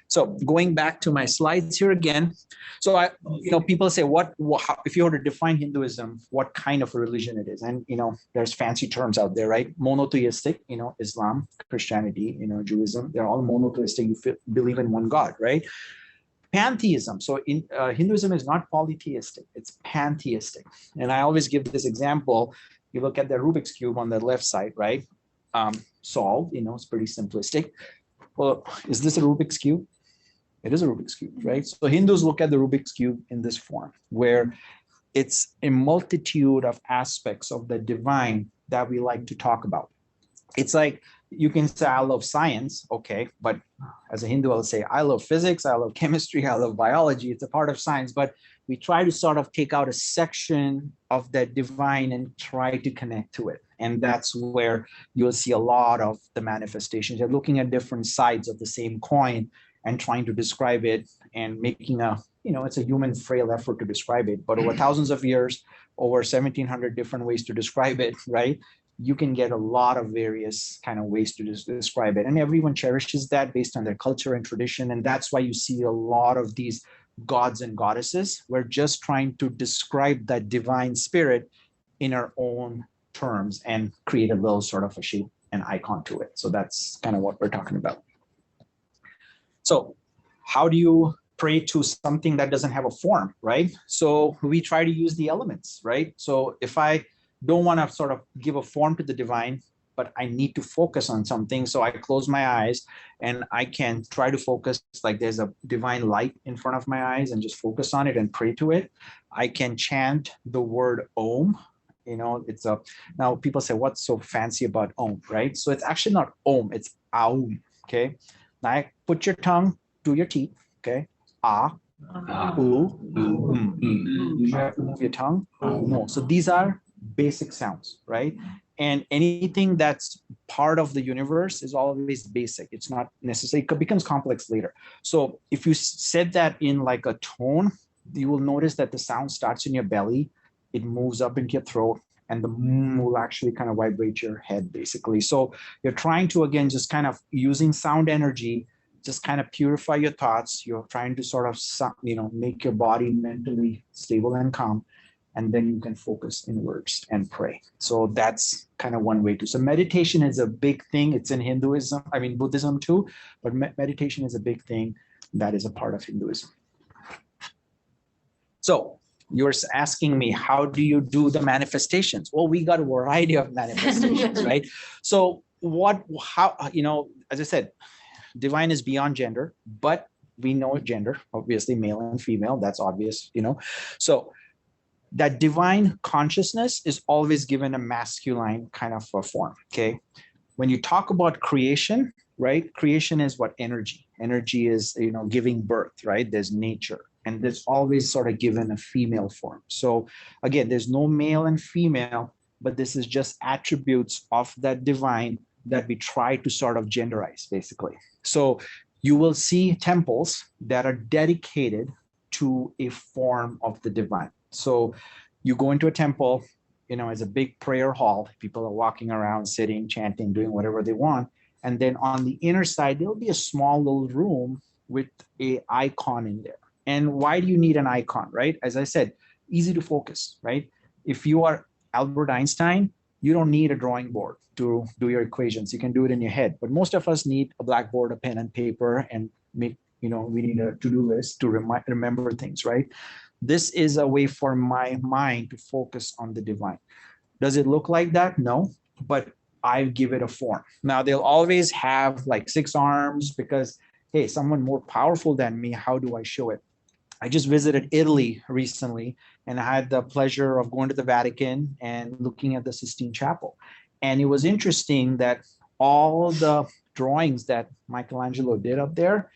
So going back to my slides here again. So people say, if you were to define Hinduism, what kind of a religion it is? And, there's fancy terms out there, right? Monotheistic, Islam, Christianity, Judaism, they're all monotheistic. You believe in one God, right? Pantheism. So Hinduism is not polytheistic, it's pantheistic. And I always give this example. You look at the Rubik's Cube on the left side, right? Solved, it's pretty simplistic. Well, is this a Rubik's Cube? It is a Rubik's Cube, right? So Hindus look at the Rubik's Cube in this form, where it's a multitude of aspects of the divine that we like to talk about. It's like, you can say, I love science, okay, but as a Hindu, I'll say, I love physics, I love chemistry, I love biology, it's a part of science, but we try to sort of take out a section of that divine and try to connect to it. And that's where you'll see a lot of the manifestations. You're looking at different sides of the same coin and trying to describe it and making it's a human frail effort to describe it, but over thousands of years, over 1,700 different ways to describe it, right? You can get a lot of various kind of ways to describe it. And everyone cherishes that based on their culture and tradition. And that's why you see a lot of these gods and goddesses. We're just trying to describe that divine spirit in our own terms and create a little sort of a shape and icon to it. So that's kind of what we're talking about. So how do you pray to something that doesn't have a form, right? So we try to use the elements, right? So if I don't want to sort of give a form to the divine, but I need to focus on something. So I close my eyes and I can try to focus, like there's a divine light in front of my eyes, and just focus on it and pray to it. I can chant the word Om. Now people say, what's so fancy about Om, right? So it's actually not Om, it's Aum, okay? Now put your tongue to your teeth, okay? Ah, U, you have to move your tongue. No. So these are basic sounds, right? And anything that's part of the universe is always basic. It's not necessary. It becomes complex later. So if you said that in like a tone, you will notice that the sound starts in your belly, it moves up into your throat, and the will actually kind of vibrate your head, basically. So you're trying to, again, just kind of using sound energy, just kind of purify your thoughts. You're trying to sort of, make your body mentally stable and calm. And then you can focus inwards and pray. So that's kind of one way to. So meditation is a big thing. It's in Hinduism, Buddhism too, but meditation is a big thing that is a part of Hinduism. So you're asking me, how do you do the manifestations? Well, we got a variety of manifestations, right? So as I said, divine is beyond gender, but we know gender, obviously male and female, that's obvious, So that divine consciousness is always given a masculine kind of a form, okay? When you talk about creation, right? Creation is what? Energy. Energy is, giving birth, right? There's nature, and there's always sort of given a female form. So again, there's no male and female, but this is just attributes of that divine that we try to sort of genderize, basically. So you will see temples that are dedicated to a form of the divine. So you go into a temple, it's a big prayer hall. People are walking around, sitting, chanting, doing whatever they want. And then on the inner side, there'll be a small little room with an icon in there. And why do you need an icon, right? As I said, easy to focus, right? If you are Albert Einstein, you don't need a drawing board to do your equations. You can do it in your head. But most of us need a blackboard, a pen and paper, and we need a to-do list to remember things, right? This is a way for my mind to focus on the divine. Does it look like that? No, but I give it a form. Now, they'll always have like 6 arms because, hey, someone more powerful than me, how do I show it? I just visited Italy recently, and I had the pleasure of going to the Vatican and looking at the Sistine Chapel. And it was interesting that all the drawings that Michelangelo did up there,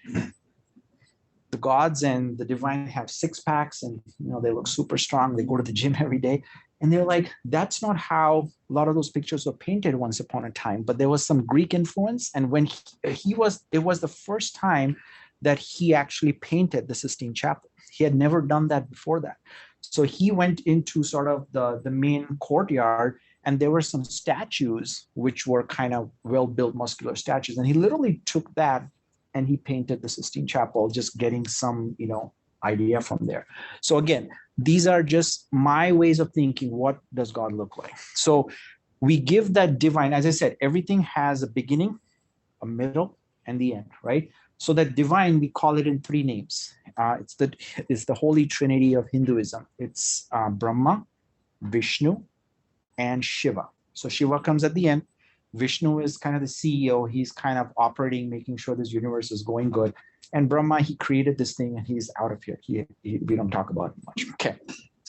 the gods and the divine have 6-packs, and they look super strong. They go to the gym every day, and they're like, that's not how a lot of those pictures were painted once upon a time. But there was some Greek influence, and when it was the first time that he actually painted the Sistine Chapel. He had never done that before that. So he went into sort of the main courtyard, and there were some statues which were kind of well-built muscular statues, and he literally took that and he painted the Sistine Chapel, just getting some, idea from there. So again, these are just my ways of thinking. What does God look like? So we give that divine, as I said, everything has a beginning, a middle, and the end, right? So that divine, we call it in three names. It's the Holy Trinity of Hinduism. It's Brahma, Vishnu, and Shiva. So Shiva comes at the end. Vishnu is kind of the CEO. He's kind of operating, making sure this universe is going good. And Brahma, he created this thing and he's out of here. We don't talk about it much. Okay.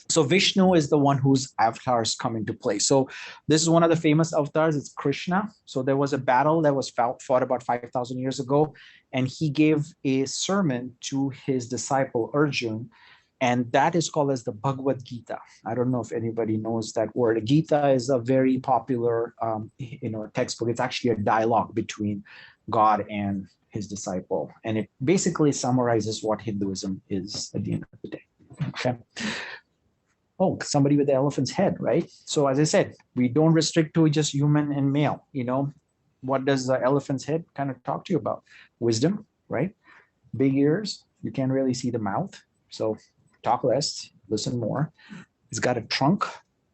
So Vishnu is the one whose avatars come into play. So this is one of the famous avatars. It's Krishna. So there was a battle that was fought about 5,000 years ago. And he gave a sermon to his disciple Arjun. And that is called as the Bhagavad Gita. I don't know if anybody knows that word. Gita is a very popular, textbook. It's actually a dialogue between God and his disciple. And it basically summarizes what Hinduism is at the end of the day. Okay. Oh, somebody with the elephant's head, right? So as I said, we don't restrict to just human and male. What does the elephant's head kind of talk to you about? Wisdom, right? Big ears. You can't really see the mouth. So talk less, listen more. It's got a trunk,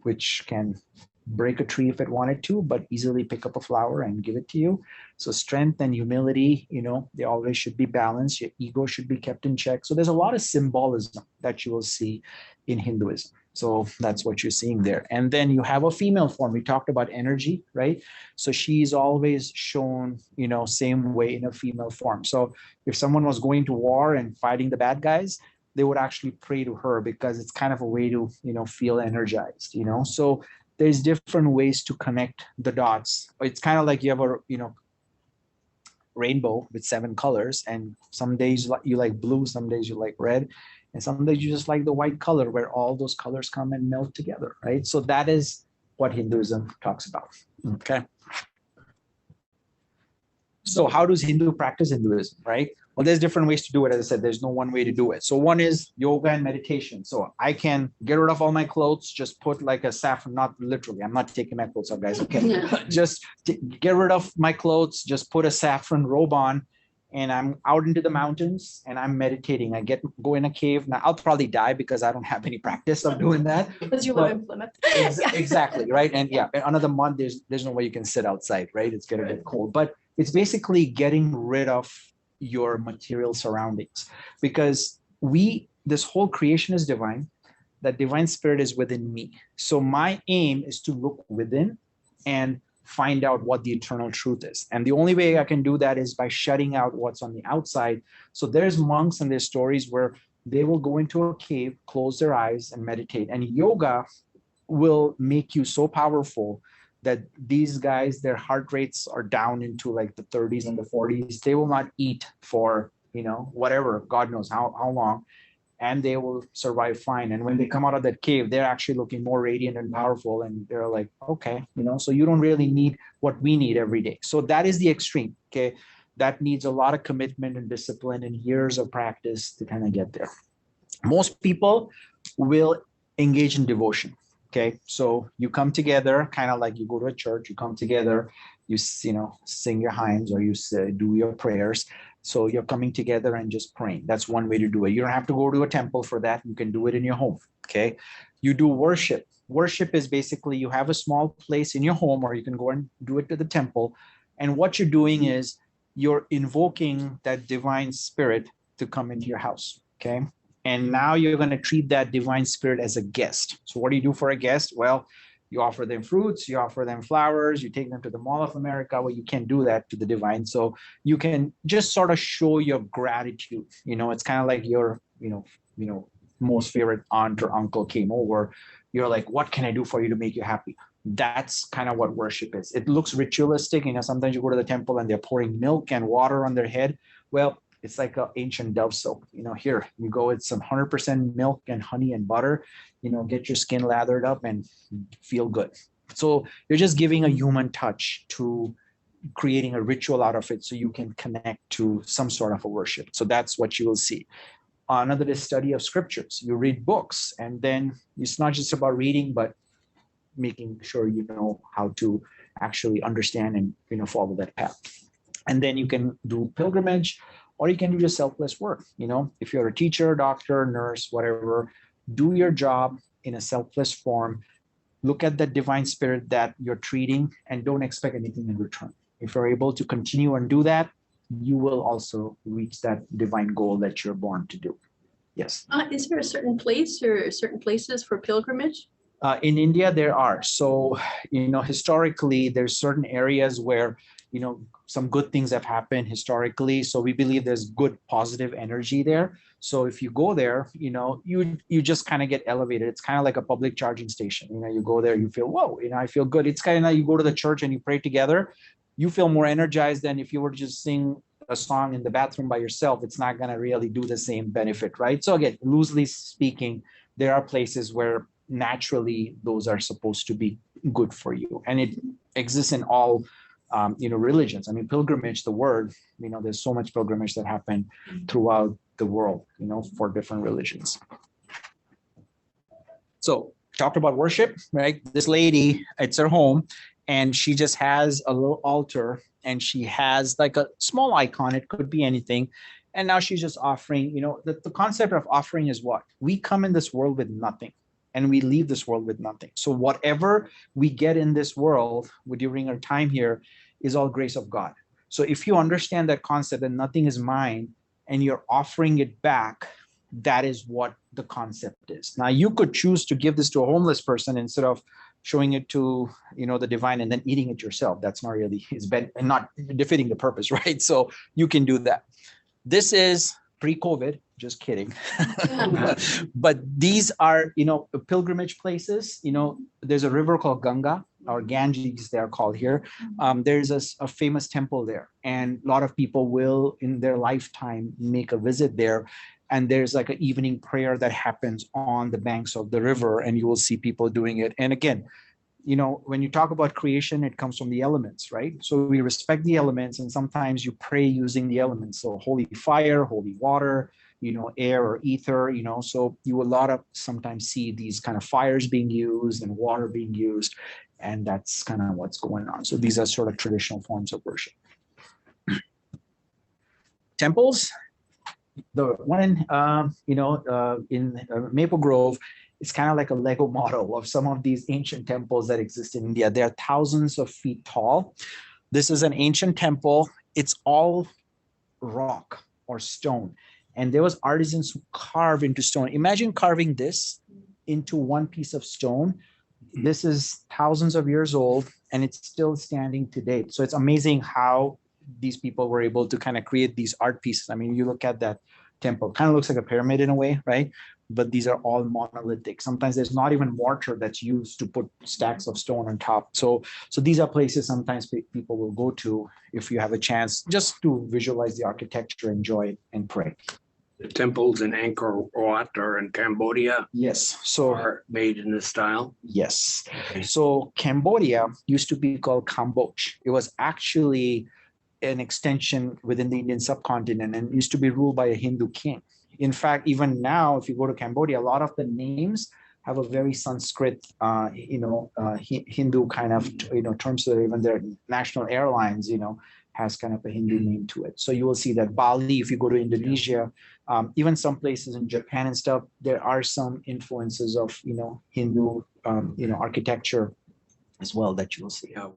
which can break a tree if it wanted to, but easily pick up a flower and give it to you. So strength and humility, they always should be balanced. Your ego should be kept in check. So there's a lot of symbolism that you will see in Hinduism. So that's what you're seeing there. And then you have a female form. We talked about energy, right? So she's always shown, same way in a female form. So if someone was going to war and fighting the bad guys, they would actually pray to her because it's kind of a way to, feel energized, So there's different ways to connect the dots. It's kind of like you have a, rainbow with 7 colors, and some days you like blue, some days you like red, and some days you just like the white color where all those colors come and melt together, right? So that is what Hinduism talks about. Okay. So how does Hindu practice Hinduism, right? Well, there's different ways to do it. As I said, there's no one way to do it. So one is yoga and meditation. So I can get rid of all my clothes, just put like a saffron, not literally, I'm not taking my clothes off, guys, okay? Yeah. Just get rid of my clothes, just put a saffron robe on, and I'm out into the mountains and I'm meditating. I go in a cave. Now I'll probably die because I don't have any practice of doing that. Because you live in Plymouth. Exactly, right? And yeah, another month, there's no way you can sit outside, right? It's gonna get cold. But it's basically getting rid of your material surroundings, because this whole creation is divine. That divine spirit is within me. So my aim is to look within and find out what the eternal truth is. And the only way I can do that is by shutting out what's on the outside. So there's monks and there's stories where they will go into a cave, close their eyes and meditate. And yoga will make you so powerful that these guys, their heart rates are down into like the 30s and the 40s. They will not eat for, whatever, God knows how long, and they will survive fine. And when they come out of that cave, they're actually looking more radiant and powerful. And they're like, okay, so you don't really need what we need every day. So that is the extreme, okay? That needs a lot of commitment and discipline and years of practice to kind of get there. Most people will engage in devotion. Okay, so you come together, kind of like you go to a church, you come together, you sing your hymns or you do your prayers. So you're coming together and just praying. That's one way to do it. You don't have to go to a temple for that. You can do it in your home. Okay, you do worship. Worship is basically you have a small place in your home, or you can go and do it to the temple. And what you're doing is you're invoking that divine spirit to come into your house. Okay. And now you're going to treat that divine spirit as a guest. So what do you do for a guest? Well, you offer them fruits, you offer them flowers, you take them to the Mall of America. Well, you can't do that to the divine. So you can just sort of show your gratitude. It's kind of like your, most favorite aunt or uncle came over. You're like, what can I do for you to make you happy? That's kind of what worship is. It looks ritualistic. Sometimes you go to the temple and they're pouring milk and water on their head. Well, it's like an ancient dove soap. Here you go with some 100% milk and honey and butter, get your skin lathered up and feel good. So you're just giving a human touch to creating a ritual out of it so you can connect to some sort of a worship. So that's what you will see. Another is study of scriptures. You read books, and then it's not just about reading, but making sure you know how to actually understand and follow that path. And then you can do pilgrimage. or you can do just selfless work. If you're a teacher, doctor, nurse, whatever, do your job in a selfless form. Look at that divine spirit that you're treating and don't expect anything in return. If you're able to continue and do that, you will also reach that divine goal that you're born to do. Yes. Is there a certain place or certain places for pilgrimage? In India, there are. So, historically, there's certain areas where, some good things have happened historically. So we believe there's good, positive energy there. So if you go there, you just kind of get elevated. It's kind of like a public charging station. You go there, you feel, whoa, I feel good. It's kind of like you go to the church and you pray together. You feel more energized than if you were to just sing a song in the bathroom by yourself. It's not going to really do the same benefit, right? So again, loosely speaking, there are places where naturally those are supposed to be good for you, and it exists in all religions. I mean, pilgrimage, the word, there's so much pilgrimage that happen throughout the world, for different religions. So talked about worship, right? This lady, it's her home, and she just has a little altar, and she has like a small icon. It could be anything. And now she's just offering, the concept of offering is what? We come in this world with nothing, and we leave this world with nothing. So whatever we get in this world during our time here is all grace of God. So if you understand that concept that nothing is mine and you're offering it back, that is what the concept is. Now you could choose to give this to a homeless person instead of showing it to, the divine and then eating it yourself. That's not really, it's not defeating the purpose, right? So you can do that. This is pre-COVID, just kidding. But these are, pilgrimage places. There's a river called Ganga, or Ganges, they're called here. There's a famous temple there, and a lot of people will, in their lifetime, make a visit there. And there's like an evening prayer that happens on the banks of the river, and you will see people doing it. And again, when you talk about creation, it comes from the elements, right? So we respect the elements, and sometimes you pray using the elements. So holy fire, holy water, air or ether, so you will sometimes see these kind of fires being used and water being used. And that's kind of what's going on. So these are sort of traditional forms of worship. Temples, the one in Maple Grove, it's kind of like a Lego model of some of these ancient temples that exist in India. They are thousands of feet tall. This is an ancient temple. It's all rock or stone. And there was artisans who carve into stone. Imagine carving this into one piece of stone. This is thousands of years old, and it's still standing today. So it's amazing how these people were able to kind of create these art pieces. I mean, you look at that temple, kind of looks like a pyramid in a way, right? But these are all monolithic. Sometimes there's not even mortar that's used to put stacks of stone on top. So these are places sometimes people will go to if you have a chance just to visualize the architecture, enjoy it, and pray. The temples in Angkor Wat or in Cambodia, yes, so are made in this style. Yes. Okay. So Cambodia used to be called Cambodia. It was actually an extension within the Indian subcontinent and used to be ruled by a Hindu king. In fact, even now, if you go to Cambodia, a lot of the names have a very Sanskrit, Hindu kind of, terms. So even their national airlines, has kind of a Hindu name to it. So you will see that Bali, if you go to Indonesia, even some places in Japan and stuff, there are some influences of, Hindu, architecture as well that you will see. Yeah,